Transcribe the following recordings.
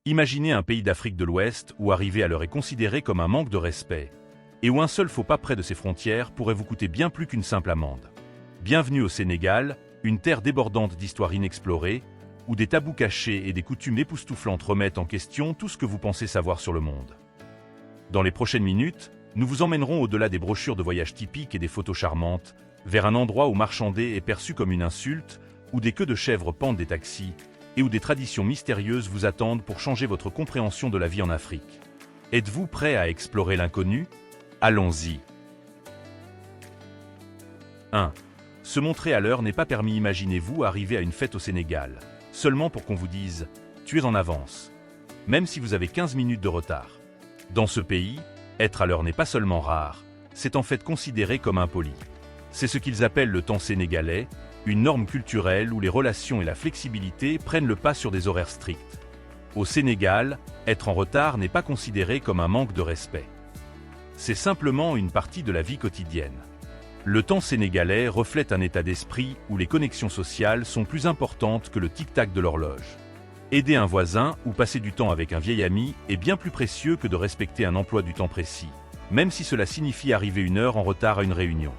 Imaginez un pays d'Afrique de l'Ouest où arriver à l'heure est considéré comme un manque de respect, et où un seul faux pas près de ses frontières pourrait vous coûter bien plus qu'une simple amende. Bienvenue au Sénégal, une terre débordante d'histoires inexplorées, où des tabous cachés et des coutumes époustouflantes remettent en question tout ce que vous pensez savoir sur le monde. Dans les prochaines minutes, nous vous emmènerons au-delà des brochures de voyage typiques et des photos charmantes, vers un endroit où marchander est perçu comme une insulte, où des queues de chèvres pendent des taxis, et où des traditions mystérieuses vous attendent pour changer votre compréhension de la vie en Afrique. Êtes-vous prêt à explorer l'inconnu? Allons-y. 1. Se montrer à l'heure n'est pas permis. Imaginez-vous arriver à une fête au Sénégal, seulement pour qu'on vous dise « tu es en avance », même si vous avez 15 minutes de retard. Dans ce pays, être à l'heure n'est pas seulement rare, c'est en fait considéré comme impoli. C'est ce qu'ils appellent le temps sénégalais, une norme culturelle où les relations et la flexibilité prennent le pas sur des horaires stricts. Au Sénégal, être en retard n'est pas considéré comme un manque de respect. C'est simplement une partie de la vie quotidienne. Le temps sénégalais reflète un état d'esprit où les connexions sociales sont plus importantes que le tic-tac de l'horloge. Aider un voisin ou passer du temps avec un vieil ami est bien plus précieux que de respecter un emploi du temps précis, même si cela signifie arriver une heure en retard à une réunion.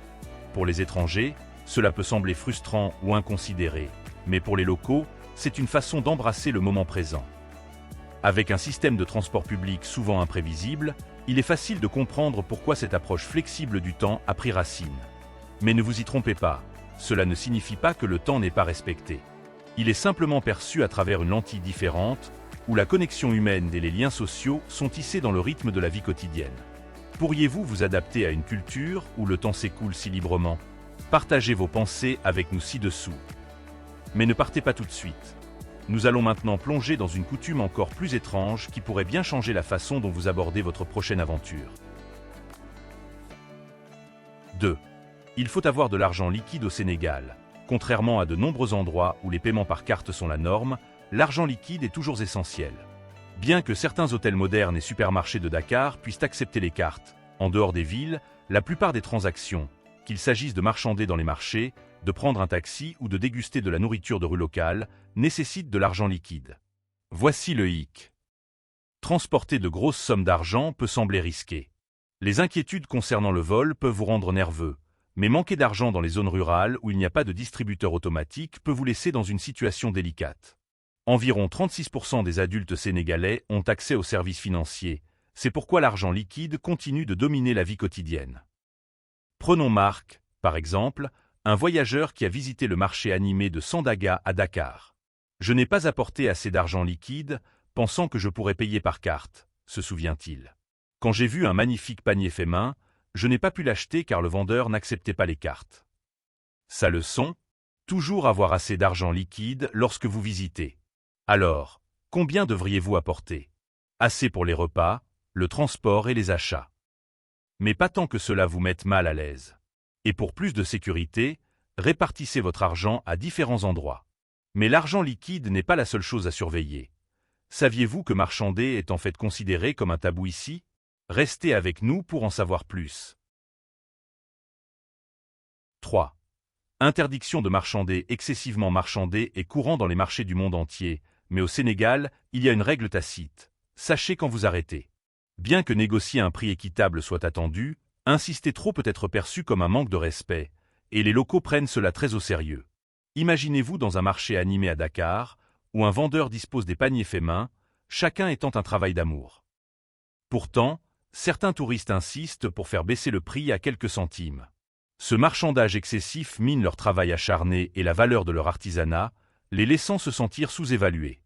Pour les étrangers, cela peut sembler frustrant ou inconsidéré, mais pour les locaux, c'est une façon d'embrasser le moment présent. Avec un système de transport public souvent imprévisible, il est facile de comprendre pourquoi cette approche flexible du temps a pris racine. Mais ne vous y trompez pas, cela ne signifie pas que le temps n'est pas respecté. Il est simplement perçu à travers une lentille différente, où la connexion humaine et les liens sociaux sont tissés dans le rythme de la vie quotidienne. Pourriez-vous vous adapter à une culture où le temps s'écoule si librement? Partagez vos pensées avec nous ci-dessous. Mais ne partez pas tout de suite. Nous allons maintenant plonger dans une coutume encore plus étrange qui pourrait bien changer la façon dont vous abordez votre prochaine aventure. 2. Il faut avoir de l'argent liquide au Sénégal. Contrairement à de nombreux endroits où les paiements par carte sont la norme, l'argent liquide est toujours essentiel. Bien que certains hôtels modernes et supermarchés de Dakar puissent accepter les cartes, en dehors des villes, la plupart des transactions, qu'il s'agisse de marchander dans les marchés, de prendre un taxi ou de déguster de la nourriture de rue locale, nécessitent de l'argent liquide. Voici le hic. Transporter de grosses sommes d'argent peut sembler risqué. Les inquiétudes concernant le vol peuvent vous rendre nerveux, mais manquer d'argent dans les zones rurales où il n'y a pas de distributeur automatique peut vous laisser dans une situation délicate. Environ 36% des adultes sénégalais ont accès aux services financiers, c'est pourquoi l'argent liquide continue de dominer la vie quotidienne. Prenons Marc, par exemple, un voyageur qui a visité le marché animé de Sandaga à Dakar. Je n'ai pas apporté assez d'argent liquide, pensant que je pourrais payer par carte, se souvient-il. Quand j'ai vu un magnifique panier fait main, je n'ai pas pu l'acheter car le vendeur n'acceptait pas les cartes. Sa leçon? Toujours avoir assez d'argent liquide lorsque vous visitez. Alors, combien devriez-vous apporter? Assez pour les repas, le transport et les achats. Mais pas tant que cela vous mette mal à l'aise. Et pour plus de sécurité, répartissez votre argent à différents endroits. Mais l'argent liquide n'est pas la seule chose à surveiller. Saviez-vous que marchander est en fait considéré comme un tabou ici? Restez avec nous pour en savoir plus. 3. Interdiction de marchander. Excessivement marchander est courant dans les marchés du monde entier, mais au Sénégal, il y a une règle tacite. Sachez quand vous arrêtez. Bien que négocier un prix équitable soit attendu, insister trop peut être perçu comme un manque de respect, et les locaux prennent cela très au sérieux. Imaginez-vous dans un marché animé à Dakar, où un vendeur dispose des paniers faits main, chacun étant un travail d'amour. Pourtant, certains touristes insistent pour faire baisser le prix à quelques centimes. Ce marchandage excessif mine leur travail acharné et la valeur de leur artisanat, les laissant se sentir sous-évalués.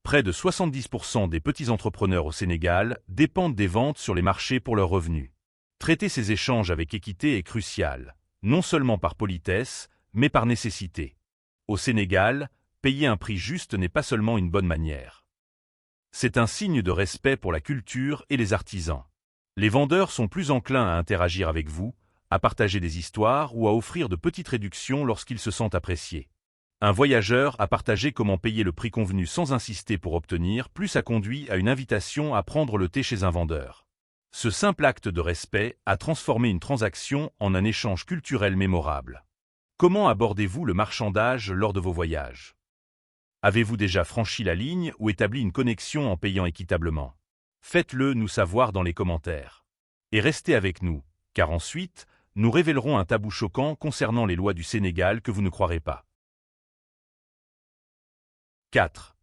Près de 70% des petits entrepreneurs au Sénégal dépendent des ventes sur les marchés pour leurs revenus. Traiter ces échanges avec équité est crucial, non seulement par politesse, mais par nécessité. Au Sénégal, payer un prix juste n'est pas seulement une bonne manière. C'est un signe de respect pour la culture et les artisans. Les vendeurs sont plus enclins à interagir avec vous, à partager des histoires ou à offrir de petites réductions lorsqu'ils se sentent appréciés. Un voyageur a partagé comment payer le prix convenu sans insister pour obtenir plus a conduit à une invitation à prendre le thé chez un vendeur. Ce simple acte de respect a transformé une transaction en un échange culturel mémorable. Comment abordez-vous le marchandage lors de vos voyages? Avez-vous déjà franchi la ligne ou établi une connexion en payant équitablement? Faites-le nous savoir dans les commentaires. Et restez avec nous, car ensuite, nous révélerons un tabou choquant concernant les lois du Sénégal que vous ne croirez pas. 4.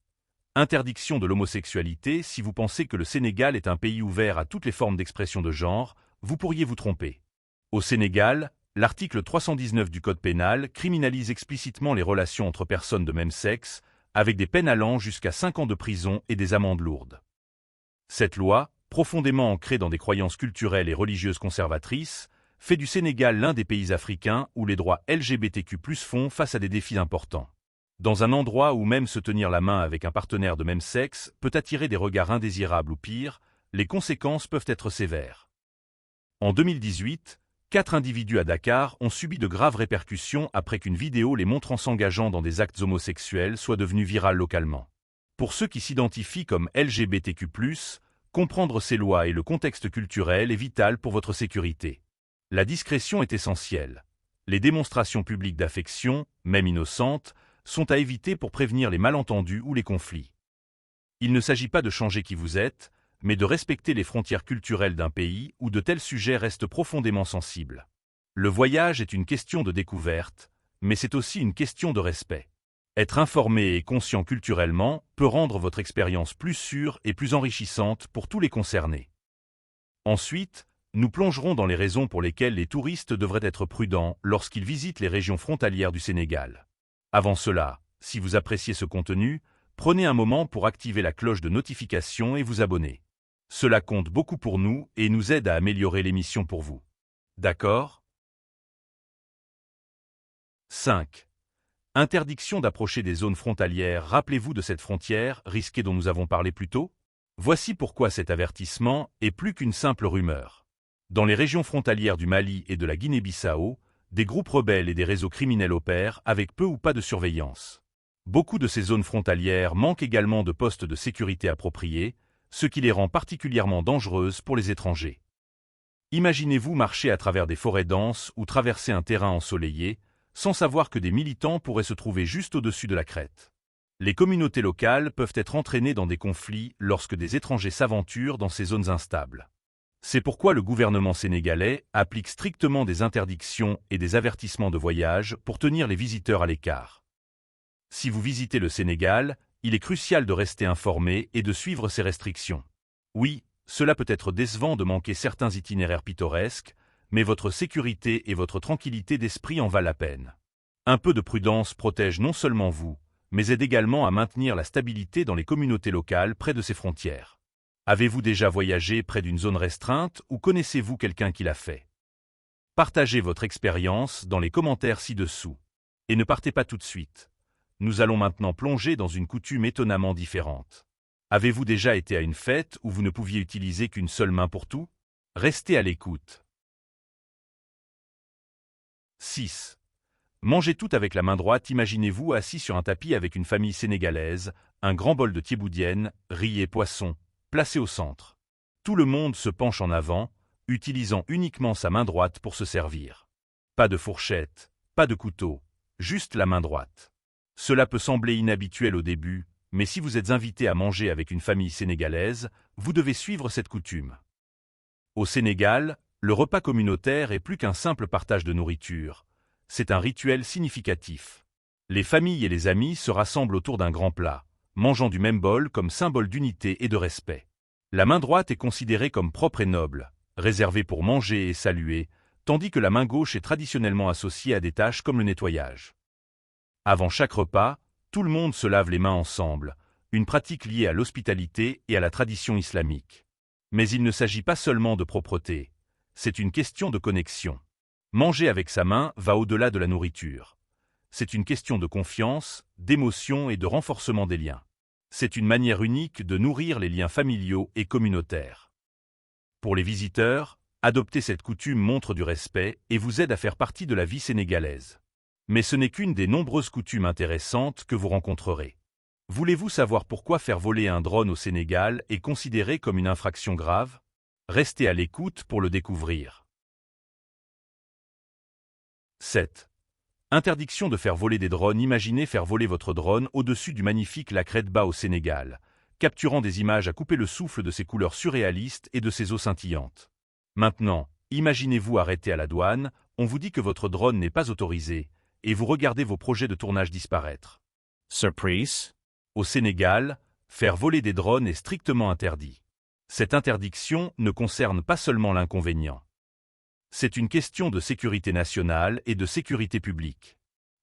Interdiction de l'homosexualité. Si vous pensez que le Sénégal est un pays ouvert à toutes les formes d'expression de genre, vous pourriez vous tromper. Au Sénégal, l'article 319 du Code pénal criminalise explicitement les relations entre personnes de même sexe, avec des peines allant jusqu'à 5 ans de prison et des amendes lourdes. Cette loi, profondément ancrée dans des croyances culturelles et religieuses conservatrices, fait du Sénégal l'un des pays africains où les droits LGBTQ+ font face à des défis importants. Dans un endroit où même se tenir la main avec un partenaire de même sexe peut attirer des regards indésirables ou pire, les conséquences peuvent être sévères. En 2018, 4 individus à Dakar ont subi de graves répercussions après qu'une vidéo les montrant s'engageant dans des actes homosexuels soit devenue virale localement. Pour ceux qui s'identifient comme LGBTQ+, comprendre ces lois et le contexte culturel est vital pour votre sécurité. La discrétion est essentielle. Les démonstrations publiques d'affection, même innocentes, sont à éviter pour prévenir les malentendus ou les conflits. Il ne s'agit pas de changer qui vous êtes, mais de respecter les frontières culturelles d'un pays où de tels sujets restent profondément sensibles. Le voyage est une question de découverte, mais c'est aussi une question de respect. Être informé et conscient culturellement peut rendre votre expérience plus sûre et plus enrichissante pour tous les concernés. Ensuite, nous plongerons dans les raisons pour lesquelles les touristes devraient être prudents lorsqu'ils visitent les régions frontalières du Sénégal. Avant cela, si vous appréciez ce contenu, prenez un moment pour activer la cloche de notification et vous abonner. Cela compte beaucoup pour nous et nous aide à améliorer l'émission pour vous. D'accord? 5. Interdiction d'approcher des zones frontalières. Rappelez-vous de cette frontière risquée dont nous avons parlé plus tôt? Voici pourquoi cet avertissement est plus qu'une simple rumeur. Dans les régions frontalières du Mali et de la Guinée-Bissau, des groupes rebelles et des réseaux criminels opèrent avec peu ou pas de surveillance. Beaucoup de ces zones frontalières manquent également de postes de sécurité appropriés, ce qui les rend particulièrement dangereuses pour les étrangers. Imaginez-vous marcher à travers des forêts denses ou traverser un terrain ensoleillé, sans savoir que des militants pourraient se trouver juste au-dessus de la crête. Les communautés locales peuvent être entraînées dans des conflits lorsque des étrangers s'aventurent dans ces zones instables. C'est pourquoi le gouvernement sénégalais applique strictement des interdictions et des avertissements de voyage pour tenir les visiteurs à l'écart. Si vous visitez le Sénégal, il est crucial de rester informé et de suivre ces restrictions. Oui, cela peut être décevant de manquer certains itinéraires pittoresques, mais votre sécurité et votre tranquillité d'esprit en valent la peine. Un peu de prudence protège non seulement vous, mais aide également à maintenir la stabilité dans les communautés locales près de ces frontières. Avez-vous déjà voyagé près d'une zone restreinte ou connaissez-vous quelqu'un qui l'a fait? Partagez votre expérience dans les commentaires ci-dessous. Et ne partez pas tout de suite. Nous allons maintenant plonger dans une coutume étonnamment différente. Avez-vous déjà été à une fête où vous ne pouviez utiliser qu'une seule main pour tout? Restez à l'écoute. 6. Mangez tout avec la main droite. Imaginez-vous assis sur un tapis avec une famille sénégalaise, un grand bol de thieboudienne, riz et poisson, placé au centre. Tout le monde se penche en avant, utilisant uniquement sa main droite pour se servir. Pas de fourchette, pas de couteau, juste la main droite. Cela peut sembler inhabituel au début, mais si vous êtes invité à manger avec une famille sénégalaise, vous devez suivre cette coutume. Au Sénégal, le repas communautaire est plus qu'un simple partage de nourriture. C'est un rituel significatif. Les familles et les amis se rassemblent autour d'un grand plat, mangeant du même bol comme symbole d'unité et de respect. La main droite est considérée comme propre et noble, réservée pour manger et saluer, tandis que la main gauche est traditionnellement associée à des tâches comme le nettoyage. Avant chaque repas, tout le monde se lave les mains ensemble, une pratique liée à l'hospitalité et à la tradition islamique. Mais il ne s'agit pas seulement de propreté, c'est une question de connexion. Manger avec sa main va au-delà de la nourriture. C'est une question de confiance, d'émotion et de renforcement des liens. C'est une manière unique de nourrir les liens familiaux et communautaires. Pour les visiteurs, adopter cette coutume montre du respect et vous aide à faire partie de la vie sénégalaise. Mais ce n'est qu'une des nombreuses coutumes intéressantes que vous rencontrerez. Voulez-vous savoir pourquoi faire voler un drone au Sénégal est considéré comme une infraction grave? Restez à l'écoute pour le découvrir. 7. Interdiction de faire voler des drones. Imaginez faire voler votre drone au-dessus du magnifique lac Redba au Sénégal, capturant des images à couper le souffle de ses couleurs surréalistes et de ses eaux scintillantes. Maintenant, imaginez-vous arrêté à la douane, on vous dit que votre drone n'est pas autorisé, et vous regardez vos projets de tournage disparaître. Surprise? Au Sénégal, faire voler des drones est strictement interdit. Cette interdiction ne concerne pas seulement l'inconvénient. C'est une question de sécurité nationale et de sécurité publique.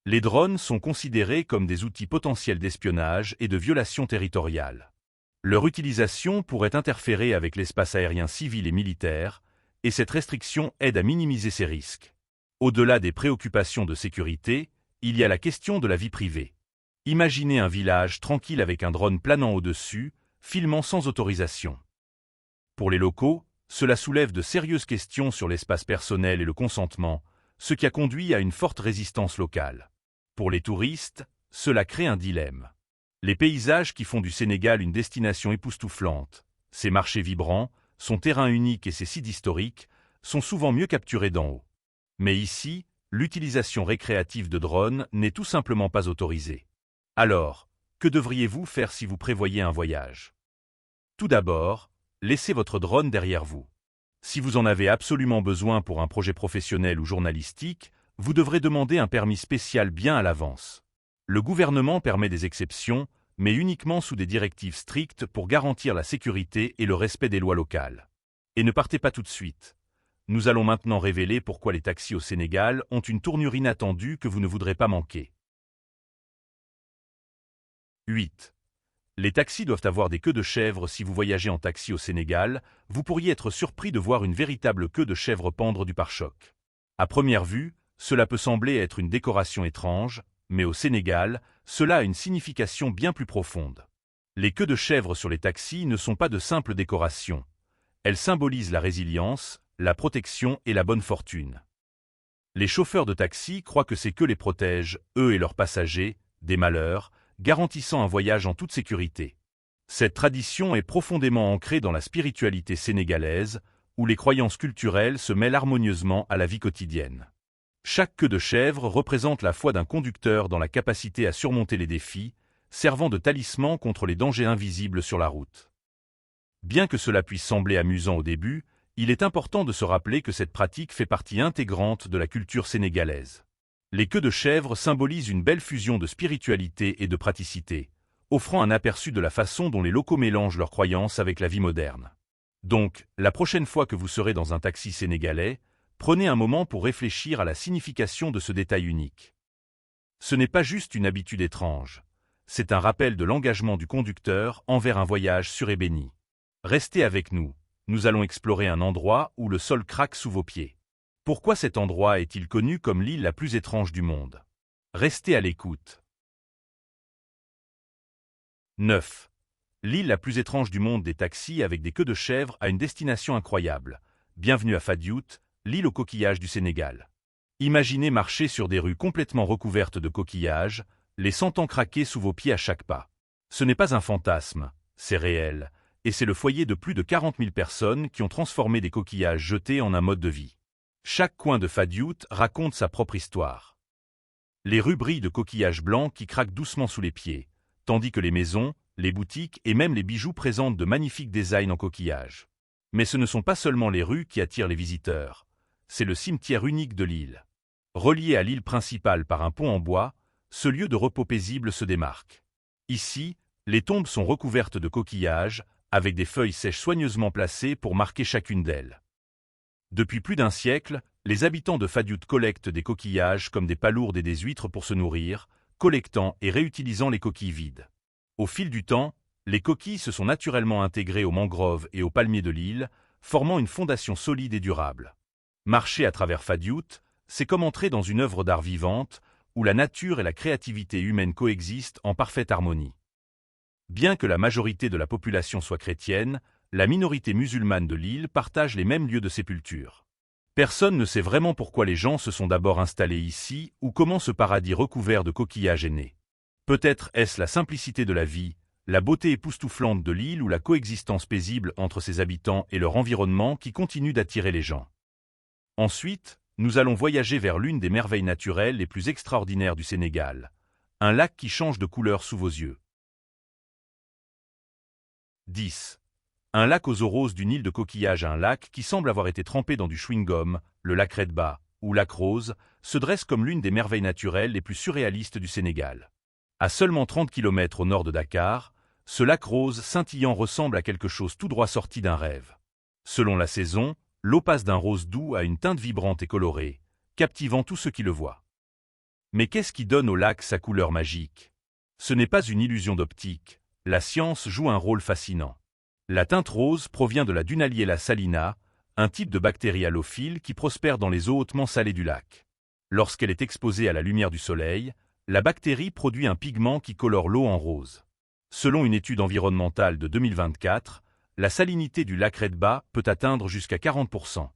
Les drones sont considérés comme des outils potentiels d'espionnage et de violation territoriale. Leur utilisation pourrait interférer avec l'espace aérien civil et militaire, et cette restriction aide à minimiser ces risques. Au-delà des préoccupations de sécurité, il y a la question de la vie privée. Imaginez un village tranquille avec un drone planant au-dessus, filmant sans autorisation. Pour les locaux, cela soulève de sérieuses questions sur l'espace personnel et le consentement, ce qui a conduit à une forte résistance locale. Pour les touristes, cela crée un dilemme. Les paysages qui font du Sénégal une destination époustouflante, ses marchés vibrants, son terrain unique et ses sites historiques, sont souvent mieux capturés d'en haut. Mais ici, l'utilisation récréative de drones n'est tout simplement pas autorisée. Alors, que devriez-vous faire si vous prévoyez un voyage? Tout d'abord, laissez votre drone derrière vous. Si vous en avez absolument besoin pour un projet professionnel ou journalistique, vous devrez demander un permis spécial bien à l'avance. Le gouvernement permet des exceptions, mais uniquement sous des directives strictes pour garantir la sécurité et le respect des lois locales. Et ne partez pas tout de suite. Nous allons maintenant révéler pourquoi les taxis au Sénégal ont une tournure inattendue que vous ne voudrez pas manquer. 8. Les taxis doivent avoir des queues de chèvre. Si vous voyagez en taxi au Sénégal, vous pourriez être surpris de voir une véritable queue de chèvre pendre du pare-choc. À première vue, cela peut sembler être une décoration étrange, mais au Sénégal, cela a une signification bien plus profonde. Les queues de chèvre sur les taxis ne sont pas de simples décorations. Elles symbolisent la résilience, la protection et la bonne fortune. Les chauffeurs de taxi croient que ces queues les protègent, eux et leurs passagers, des malheurs, garantissant un voyage en toute sécurité. Cette tradition est profondément ancrée dans la spiritualité sénégalaise, où les croyances culturelles se mêlent harmonieusement à la vie quotidienne. Chaque queue de chèvre représente la foi d'un conducteur dans la capacité à surmonter les défis, servant de talisman contre les dangers invisibles sur la route. Bien que cela puisse sembler amusant au début, il est important de se rappeler que cette pratique fait partie intégrante de la culture sénégalaise. Les queues de chèvre symbolisent une belle fusion de spiritualité et de praticité, offrant un aperçu de la façon dont les locaux mélangent leurs croyances avec la vie moderne. Donc, la prochaine fois que vous serez dans un taxi sénégalais, prenez un moment pour réfléchir à la signification de ce détail unique. Ce n'est pas juste une habitude étrange, c'est un rappel de l'engagement du conducteur envers un voyage sûr et béni. Restez avec nous. Nous allons explorer un endroit où le sol craque sous vos pieds. Pourquoi cet endroit est-il connu comme l'île la plus étrange du monde? Restez à l'écoute. 9. L'île la plus étrange du monde des taxis avec des queues de chèvre a une destination incroyable. Bienvenue à Fadiout, l'île aux coquillages du Sénégal. Imaginez marcher sur des rues complètement recouvertes de coquillages, les sentant craquer sous vos pieds à chaque pas. Ce n'est pas un fantasme, c'est réel. Et c'est le foyer de plus de 40 000 personnes qui ont transformé des coquillages jetés en un mode de vie. Chaque coin de Fadiout raconte sa propre histoire. Les rues brillent de coquillages blancs qui craquent doucement sous les pieds, tandis que les maisons, les boutiques et même les bijoux présentent de magnifiques designs en coquillages. Mais ce ne sont pas seulement les rues qui attirent les visiteurs, c'est le cimetière unique de l'île. Relié à l'île principale par un pont en bois, ce lieu de repos paisible se démarque. Ici, les tombes sont recouvertes de coquillages, avec des feuilles sèches soigneusement placées pour marquer chacune d'elles. Depuis plus d'un siècle, les habitants de Fadiout collectent des coquillages comme des palourdes et des huîtres pour se nourrir, collectant et réutilisant les coquilles vides. Au fil du temps, les coquilles se sont naturellement intégrées aux mangroves et aux palmiers de l'île, formant une fondation solide et durable. Marcher à travers Fadiout, c'est comme entrer dans une œuvre d'art vivante, où la nature et la créativité humaine coexistent en parfaite harmonie. Bien que la majorité de la population soit chrétienne, la minorité musulmane de l'île partage les mêmes lieux de sépulture. Personne ne sait vraiment pourquoi les gens se sont d'abord installés ici ou comment ce paradis recouvert de coquillages est né. Peut-être est-ce la simplicité de la vie, la beauté époustouflante de l'île ou la coexistence paisible entre ses habitants et leur environnement qui continue d'attirer les gens. Ensuite, nous allons voyager vers l'une des merveilles naturelles les plus extraordinaires du Sénégal. Un lac qui change de couleur sous vos yeux. 10. Un lac aux eaux roses d'une île de coquillages à un lac qui semble avoir été trempé dans du chewing-gum, le lac Redba, ou lac Rose, se dresse comme l'une des merveilles naturelles les plus surréalistes du Sénégal. À seulement 30 km au nord de Dakar, ce lac rose scintillant ressemble à quelque chose tout droit sorti d'un rêve. Selon la saison, l'eau passe d'un rose doux à une teinte vibrante et colorée, captivant tous ceux qui le voient. Mais qu'est-ce qui donne au lac sa couleur magique? Ce n'est pas une illusion d'optique, la science joue un rôle fascinant. La teinte rose provient de la Dunaliella salina, un type de bactérie halophile qui prospère dans les eaux hautement salées du lac. Lorsqu'elle est exposée à la lumière du soleil, la bactérie produit un pigment qui colore l'eau en rose. Selon une étude environnementale de 2024, la salinité du lac Redba peut atteindre jusqu'à 40%.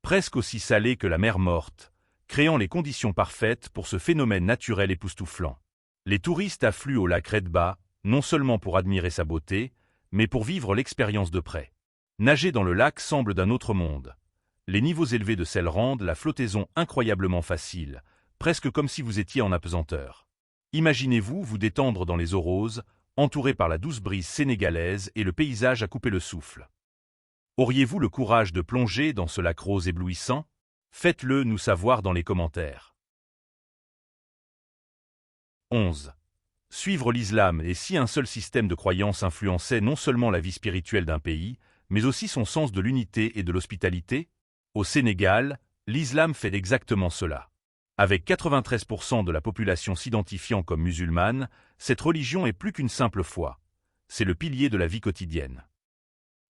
Presque aussi salée que la mer Morte, créant les conditions parfaites pour ce phénomène naturel époustouflant. Les touristes affluent au lac Redba, non seulement pour admirer sa beauté, mais pour vivre l'expérience de près. Nager dans le lac semble d'un autre monde. Les niveaux élevés de sel rendent la flottaison incroyablement facile, presque comme si vous étiez en apesanteur. Imaginez-vous vous détendre dans les eaux roses, entouré par la douce brise sénégalaise et le paysage à couper le souffle. Auriez-vous le courage de plonger dans ce lac rose éblouissant? Faites-le nous savoir dans les commentaires. 11. Suivre l'islam et si un seul système de croyance influençait non seulement la vie spirituelle d'un pays, mais aussi son sens de l'unité et de l'hospitalité? Au Sénégal, l'islam fait exactement cela. Avec 93% de la population s'identifiant comme musulmane, cette religion est plus qu'une simple foi. C'est le pilier de la vie quotidienne.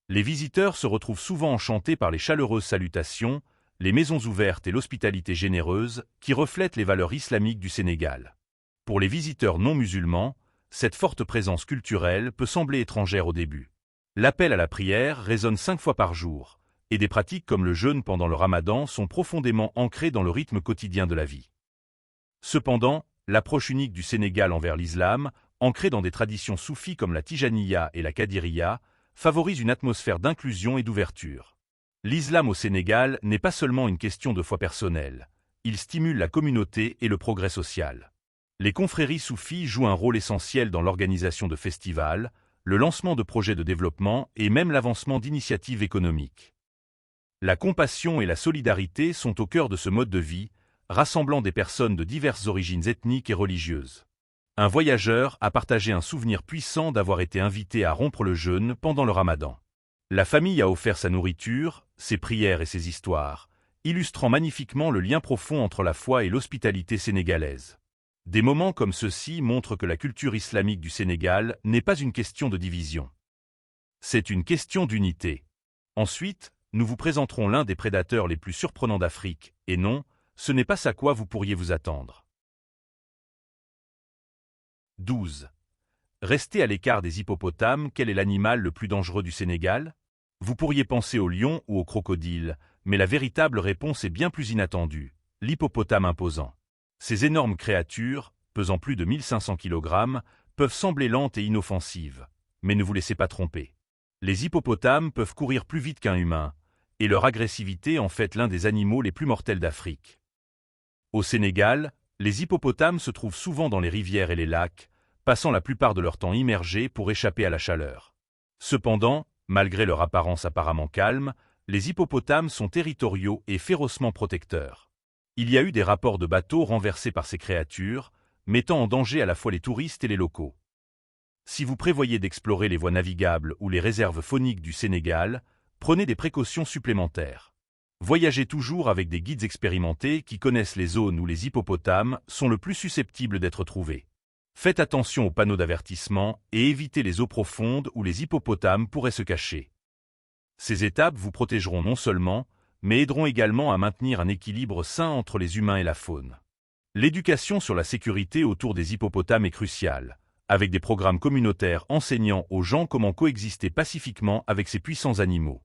Les visiteurs se retrouvent souvent enchantés par les chaleureuses salutations, les maisons ouvertes et l'hospitalité généreuse qui reflètent les valeurs islamiques du Sénégal. Pour les visiteurs non musulmans, cette forte présence culturelle peut sembler étrangère au début. L'appel à la prière résonne 5 fois par jour, et des pratiques comme le jeûne pendant le ramadan sont profondément ancrées dans le rythme quotidien de la vie. Cependant, l'approche unique du Sénégal envers l'islam, ancrée dans des traditions soufis comme la Tijaniya et la Kadiriya, favorise une atmosphère d'inclusion et d'ouverture. L'islam au Sénégal n'est pas seulement une question de foi personnelle, il stimule la communauté et le progrès social. Les confréries soufis jouent un rôle essentiel dans l'organisation de festivals, le lancement de projets de développement et même l'avancement d'initiatives économiques. La compassion et la solidarité sont au cœur de ce mode de vie, rassemblant des personnes de diverses origines ethniques et religieuses. Un voyageur a partagé un souvenir puissant d'avoir été invité à rompre le jeûne pendant le ramadan. La famille a offert sa nourriture, ses prières et ses histoires, illustrant magnifiquement le lien profond entre la foi et l'hospitalité sénégalaise. Des moments comme ceux-ci montrent que la culture islamique du Sénégal n'est pas une question de division. C'est une question d'unité. Ensuite, nous vous présenterons l'un des prédateurs les plus surprenants d'Afrique, et non, ce n'est pas à quoi vous pourriez vous attendre. 12. Restez à l'écart des hippopotames. Quel est l'animal le plus dangereux du Sénégal? Vous pourriez penser au lion ou au crocodile, mais la véritable réponse est bien plus inattendue, l'hippopotame imposant. Ces énormes créatures, pesant plus de 1500 kg, peuvent sembler lentes et inoffensives, mais ne vous laissez pas tromper. Les hippopotames peuvent courir plus vite qu'un humain, et leur agressivité en fait l'un des animaux les plus mortels d'Afrique. Au Sénégal, les hippopotames se trouvent souvent dans les rivières et les lacs, passant la plupart de leur temps immergés pour échapper à la chaleur. Cependant, malgré leur apparence apparemment calme, les hippopotames sont territoriaux et férocement protecteurs. Il y a eu des rapports de bateaux renversés par ces créatures, mettant en danger à la fois les touristes et les locaux. Si vous prévoyez d'explorer les voies navigables ou les réserves fauniques du Sénégal, prenez des précautions supplémentaires. Voyagez toujours avec des guides expérimentés qui connaissent les zones où les hippopotames sont le plus susceptibles d'être trouvés. Faites attention aux panneaux d'avertissement et évitez les eaux profondes où les hippopotames pourraient se cacher. Ces étapes vous protégeront non seulement, mais aideront également à maintenir un équilibre sain entre les humains et la faune. L'éducation sur la sécurité autour des hippopotames est cruciale, avec des programmes communautaires enseignant aux gens comment coexister pacifiquement avec ces puissants animaux.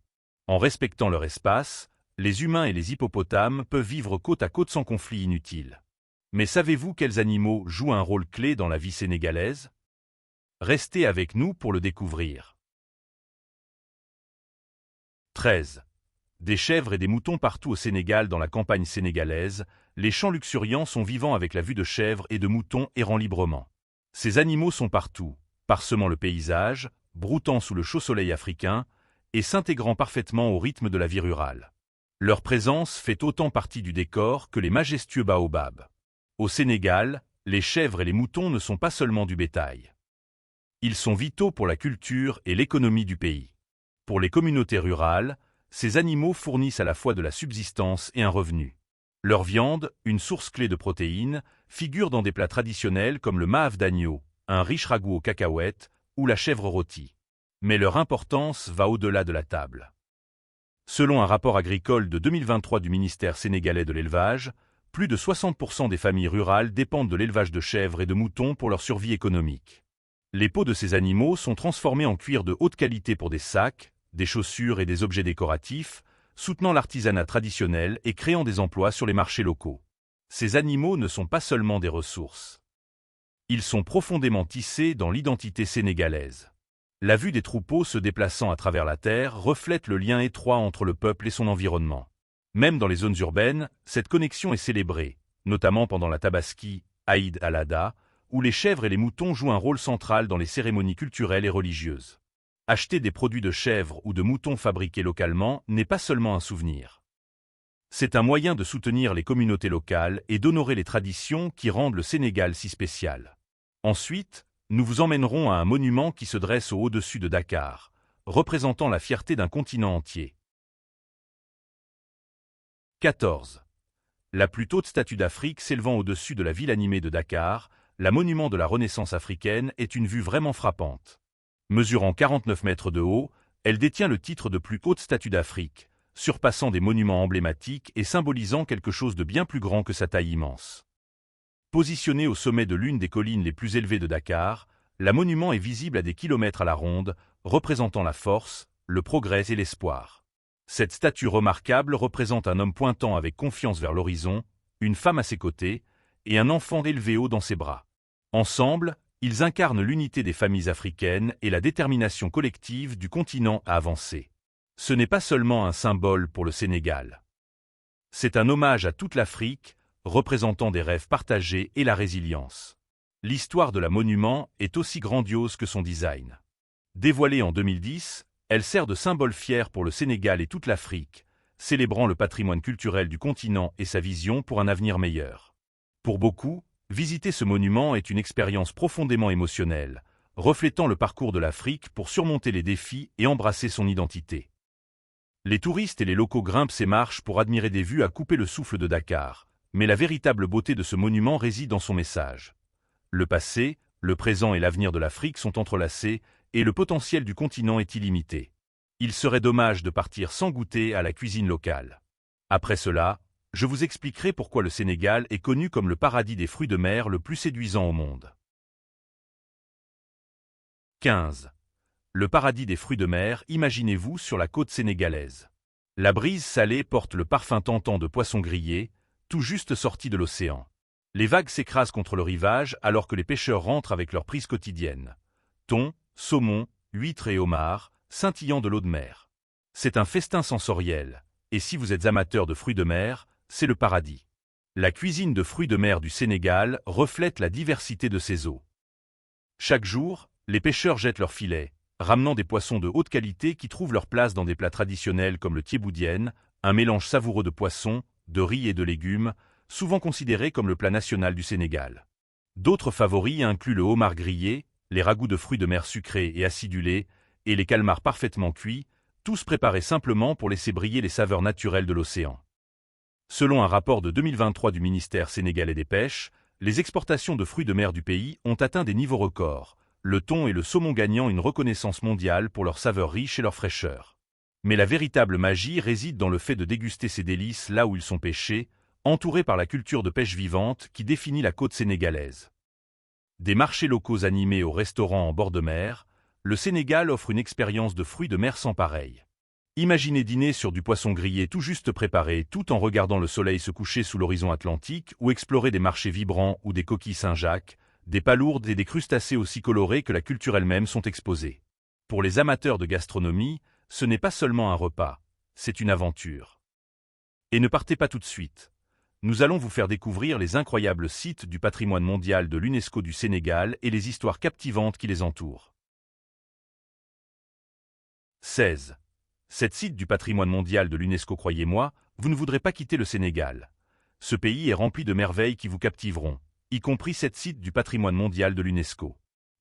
En respectant leur espace, les humains et les hippopotames peuvent vivre côte à côte sans conflit inutile. Mais savez-vous quels animaux jouent un rôle clé dans la vie sénégalaise? Restez avec nous pour le découvrir. 13. Des chèvres et des moutons partout au Sénégal dans la campagne sénégalaise, les champs luxuriants sont vivants avec la vue de chèvres et de moutons errant librement. Ces animaux sont partout, parsemant le paysage, broutant sous le chaud soleil africain et s'intégrant parfaitement au rythme de la vie rurale. Leur présence fait autant partie du décor que les majestueux baobabs. Au Sénégal, les chèvres et les moutons ne sont pas seulement du bétail. Ils sont vitaux pour la culture et l'économie du pays. Pour les communautés rurales, ces animaux fournissent à la fois de la subsistance et un revenu. Leur viande, une source clé de protéines, figure dans des plats traditionnels comme le maaf d'agneau, un riche ragoût aux cacahuètes ou la chèvre rôtie. Mais leur importance va au-delà de la table. Selon un rapport agricole de 2023 du ministère sénégalais de l'élevage, plus de 60% des familles rurales dépendent de l'élevage de chèvres et de moutons pour leur survie économique. Les peaux de ces animaux sont transformées en cuir de haute qualité pour des sacs, des chaussures et des objets décoratifs, soutenant l'artisanat traditionnel et créant des emplois sur les marchés locaux. Ces animaux ne sont pas seulement des ressources. Ils sont profondément tissés dans l'identité sénégalaise. La vue des troupeaux se déplaçant à travers la terre reflète le lien étroit entre le peuple et son environnement. Même dans les zones urbaines, cette connexion est célébrée, notamment pendant la Tabaski, Aïd al-Adha, où les chèvres et les moutons jouent un rôle central dans les cérémonies culturelles et religieuses. Acheter des produits de chèvres ou de moutons fabriqués localement n'est pas seulement un souvenir. C'est un moyen de soutenir les communautés locales et d'honorer les traditions qui rendent le Sénégal si spécial. Ensuite, nous vous emmènerons à un monument qui se dresse au-dessus de Dakar, représentant la fierté d'un continent entier. 14. La plus haute statue d'Afrique s'élevant au-dessus de la ville animée de Dakar, la monument de la Renaissance africaine est une vue vraiment frappante. Mesurant 49 mètres de haut, elle détient le titre de plus haute statue d'Afrique, surpassant des monuments emblématiques et symbolisant quelque chose de bien plus grand que sa taille immense. Positionnée au sommet de l'une des collines les plus élevées de Dakar, la monument est visible à des kilomètres à la ronde, représentant la force, le progrès et l'espoir. Cette statue remarquable représente un homme pointant avec confiance vers l'horizon, une femme à ses côtés, et un enfant élevé haut dans ses bras. Ensemble, ils incarnent l'unité des familles africaines et la détermination collective du continent à avancer. Ce n'est pas seulement un symbole pour le Sénégal. C'est un hommage à toute l'Afrique, représentant des rêves partagés et la résilience. L'histoire de la monument est aussi grandiose que son design. Dévoilée en 2010, elle sert de symbole fier pour le Sénégal et toute l'Afrique, célébrant le patrimoine culturel du continent et sa vision pour un avenir meilleur. Pour beaucoup, visiter ce monument est une expérience profondément émotionnelle, reflétant le parcours de l'Afrique pour surmonter les défis et embrasser son identité. Les touristes et les locaux grimpent ces marches pour admirer des vues à couper le souffle de Dakar, mais la véritable beauté de ce monument réside dans son message. Le passé, le présent et l'avenir de l'Afrique sont entrelacés, et le potentiel du continent est illimité. Il serait dommage de partir sans goûter à la cuisine locale. Après cela, je vous expliquerai pourquoi le Sénégal est connu comme le paradis des fruits de mer le plus séduisant au monde. 15. Le paradis des fruits de mer, imaginez-vous sur la côte sénégalaise. La brise salée porte le parfum tentant de poissons grillés, tout juste sortis de l'océan. Les vagues s'écrasent contre le rivage alors que les pêcheurs rentrent avec leurs prises quotidiennes. Thon, saumon, huîtres et homards, scintillant de l'eau de mer. C'est un festin sensoriel, et si vous êtes amateur de fruits de mer, c'est le paradis. La cuisine de fruits de mer du Sénégal reflète la diversité de ses eaux. Chaque jour, les pêcheurs jettent leurs filets, ramenant des poissons de haute qualité qui trouvent leur place dans des plats traditionnels comme le thiéboudienne, un mélange savoureux de poissons, de riz et de légumes, souvent considéré comme le plat national du Sénégal. D'autres favoris incluent le homard grillé, les ragoûts de fruits de mer sucrés et acidulés, et les calmars parfaitement cuits, tous préparés simplement pour laisser briller les saveurs naturelles de l'océan. Selon un rapport de 2023 du ministère sénégalais des Pêches, les exportations de fruits de mer du pays ont atteint des niveaux records, le thon et le saumon gagnant une reconnaissance mondiale pour leur saveur riche et leur fraîcheur. Mais la véritable magie réside dans le fait de déguster ces délices là où ils sont pêchés, entourés par la culture de pêche vivante qui définit la côte sénégalaise. Des marchés locaux animés aux restaurants en bord de mer, le Sénégal offre une expérience de fruits de mer sans pareil. Imaginez dîner sur du poisson grillé tout juste préparé tout en regardant le soleil se coucher sous l'horizon atlantique ou explorer des marchés vibrants ou des coquilles Saint-Jacques, des palourdes et des crustacés aussi colorés que la culture elle-même sont exposés. Pour les amateurs de gastronomie, ce n'est pas seulement un repas, c'est une aventure. Et ne partez pas tout de suite. Nous allons vous faire découvrir les incroyables sites du patrimoine mondial de l'UNESCO du Sénégal et les histoires captivantes qui les entourent. 16. 7 sites du patrimoine mondial de l'UNESCO. Croyez-moi, vous ne voudrez pas quitter le Sénégal. Ce pays est rempli de merveilles qui vous captiveront, y compris 7 sites du patrimoine mondial de l'UNESCO.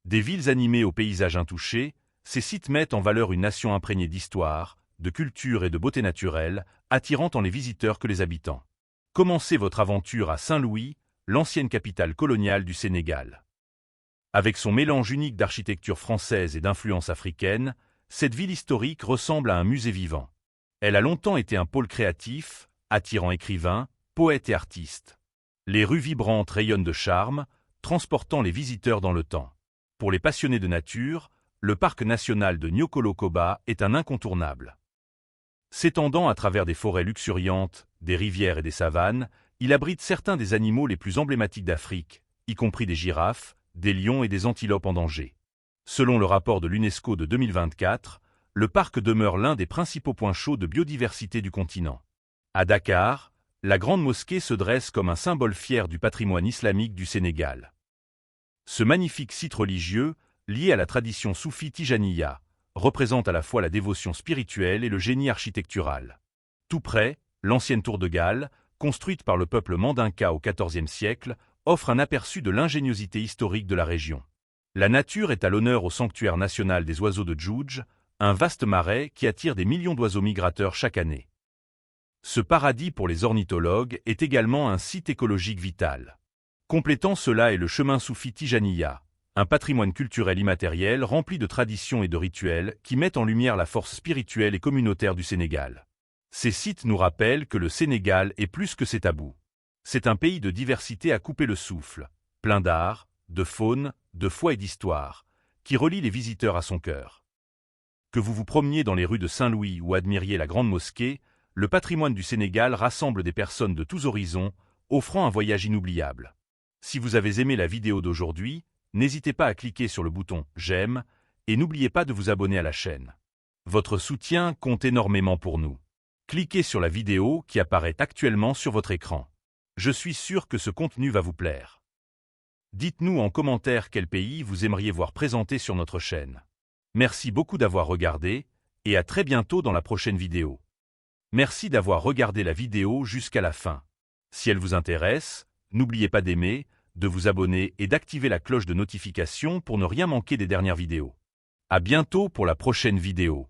Des villes animées aux paysages intouchés, ces sites mettent en valeur une nation imprégnée d'histoire, de culture et de beauté naturelle, attirant tant les visiteurs que les habitants. Commencez votre aventure à Saint-Louis, l'ancienne capitale coloniale du Sénégal. Avec son mélange unique d'architecture française et d'influence africaine, cette ville historique ressemble à un musée vivant. Elle a longtemps été un pôle créatif, attirant écrivains, poètes et artistes. Les rues vibrantes rayonnent de charme, transportant les visiteurs dans le temps. Pour les passionnés de nature, le parc national de Niokolo-Koba est un incontournable. S'étendant à travers des forêts luxuriantes, des rivières et des savanes, il abrite certains des animaux les plus emblématiques d'Afrique, y compris des girafes, des lions et des antilopes en danger. Selon le rapport de l'UNESCO de 2024, le parc demeure l'un des principaux points chauds de biodiversité du continent. À Dakar, la Grande Mosquée se dresse comme un symbole fier du patrimoine islamique du Sénégal. Ce magnifique site religieux, lié à la tradition soufie Tijaniya, représente à la fois la dévotion spirituelle et le génie architectural. Tout près, l'ancienne tour de Galles, construite par le peuple mandinka au XIVe siècle, offre un aperçu de l'ingéniosité historique de la région. La nature est à l'honneur au sanctuaire national des oiseaux de Djoudj, un vaste marais qui attire des millions d'oiseaux migrateurs chaque année. Ce paradis pour les ornithologues est également un site écologique vital. Complétant cela est le chemin soufi Tijaniya, un patrimoine culturel immatériel rempli de traditions et de rituels qui mettent en lumière la force spirituelle et communautaire du Sénégal. Ces sites nous rappellent que le Sénégal est plus que ses tabous. C'est un pays de diversité à couper le souffle, plein d'art, de faune, de foi et d'histoire, qui relie les visiteurs à son cœur. Que vous vous promeniez dans les rues de Saint-Louis ou admiriez la Grande Mosquée, le patrimoine du Sénégal rassemble des personnes de tous horizons, offrant un voyage inoubliable. Si vous avez aimé la vidéo d'aujourd'hui, n'hésitez pas à cliquer sur le bouton « J'aime » et n'oubliez pas de vous abonner à la chaîne. Votre soutien compte énormément pour nous. Cliquez sur la vidéo qui apparaît actuellement sur votre écran. Je suis sûr que ce contenu va vous plaire. Dites-nous en commentaire quel pays vous aimeriez voir présenté sur notre chaîne. Merci beaucoup d'avoir regardé, et à très bientôt dans la prochaine vidéo. Merci d'avoir regardé la vidéo jusqu'à la fin. Si elle vous intéresse, n'oubliez pas d'aimer, de vous abonner et d'activer la cloche de notification pour ne rien manquer des dernières vidéos. À bientôt pour la prochaine vidéo.